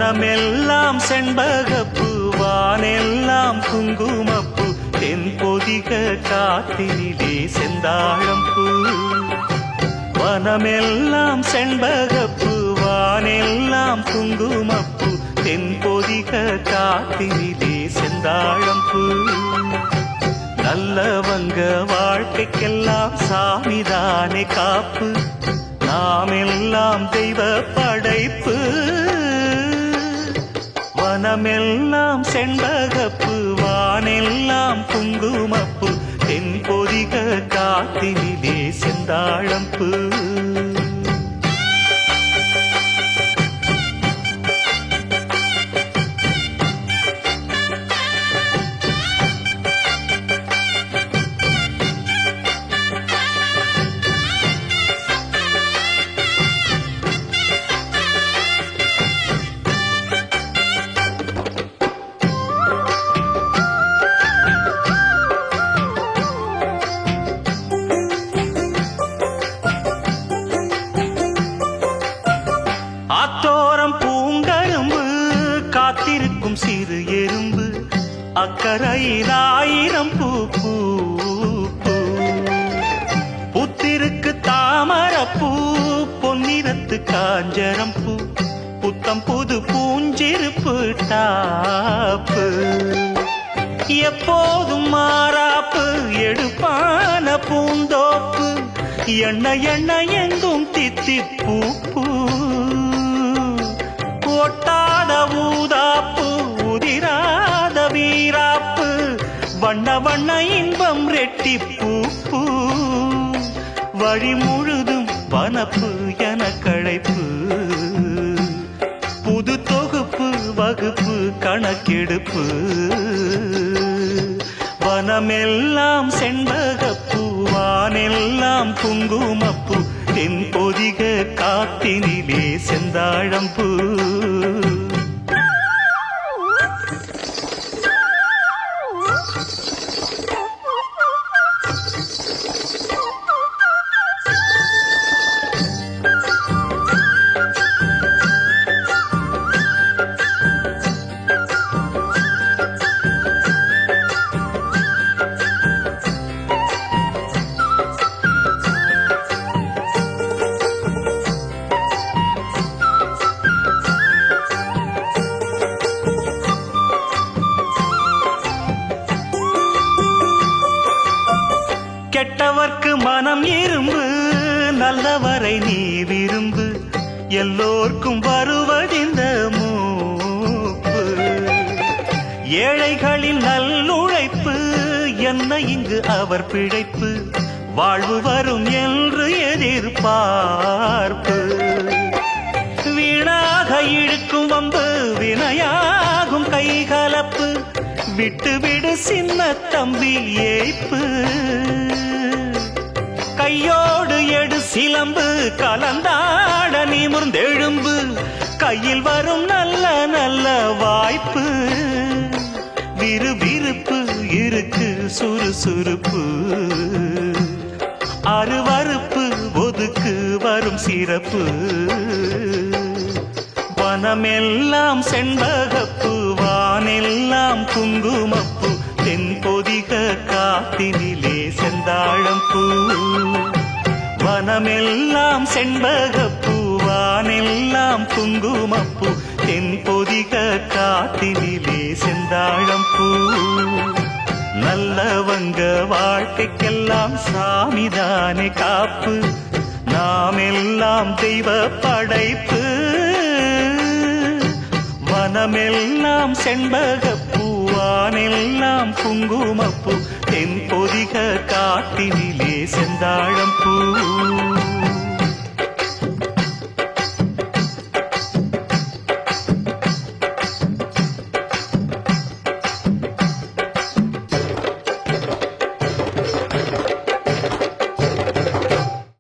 வனமெல்லாம் செண்பகப்பூ வானெல்லாம் குங்குமப்பூ தென்பொதிக காத்தினிலே செந்தாழம்பூ. வனமெல்லாம் செண்பகப்பூ வானெல்லாம் குங்குமப்பூ தென்பொதிக காத்தினிலே செந்தாழம்பூ. நல்லவங்க வாழ்க்கைக்கெல்லாம் சாமிதானே காப்பு, நாமெல்லாம் தெய்வ படைப்பு. வனமெல்லாம் செண்பகப்பூ வானெல்லாம் குங்குமப்பூ தென்பொதிக காத்தினிலே செந்தாழம்பூ. ஆத்தோரம் பூங்கரும்பு காத்திருக்கும் சிறு எறும்பு, அக்கரையில் ஆயிரம் பூ பூ பூ. புத்திருக்கு தாமரப்பூ பொன்னிறத்து காஞ்சரம் பூ, புத்தம் புது பூஞ்சிருப்பு டாப்பு. எப்போதும் மாறாப்பு எடுப்பான பூந்தோப்பு, எண்ண எண்ண எங்கும் தித்திப்பூ பூ. ஒட்டாத ஊதாப்பு உதிராத வீராப்பு, வண்ண வண்ண இன்பம் ரெட்டிப்பூ பூ. வழி முழுதும் வனப்பு என களைப்பு, புது தொகுப்பு வகுப்பு கணக்கெடுப்பு. வனமெல்லாம் செண்பகப்பூ வானெல்லாம் குங்குமப்பூ தென்பொதிக காத்தினிலே செந்தாழம்பூ. கெட்டவர்க்கு மனம் இரும்பு, நல்லவரை நீ விரும்பு, எல்லோர்க்கும் வருவதிந்த மூப்பு. ஏழைகளின் நல்லுழைப்பு என்ன இங்கு அவர் பிழைப்பு, வாழ்வு வரும் என்று எதிர்பார்ப்பு. வீணாக இழுக்கும் வம்பு வினையாகும் கைகலப்பு, விட்டு விடு சின்ன தம்பி ஏய்ப்பு. கையோடு எடு சிலம்பு கலந்தாட நிமிர்ந்தெழும்பு, கையில் வரும் நல்ல நல்ல வாய்ப்பு. விறுவிறுப்பு இருக்கு சுறுசுறுப்பு, அருவறுப்பு ஒதுக்கு வரும் சிறப்பு. வனமெல்லாம் செண்பகப்பூ வானெல்லாம் குங்குமப்பூ தென்பொதிக காத்தினிலே செந்தாழம்பூ. வனமெல்லாம் செண்பகப்பூ வானெல்லாம் குங்குமப்பூ தென்பொதிக காத்தினிலே செந்தாழம்பூ. நல்லவங்க வாழ்க்கைக்கெல்லாம் சாமிதானே காப்பு, நாமெல்லாம் தெய்வ படைப்பு. வனமெல்லாம் செண்பகப்பூ வானெல்லாம் குங்குமப்பூ தென்பொதிக காத்தினிலே செந்தாழம்பூ.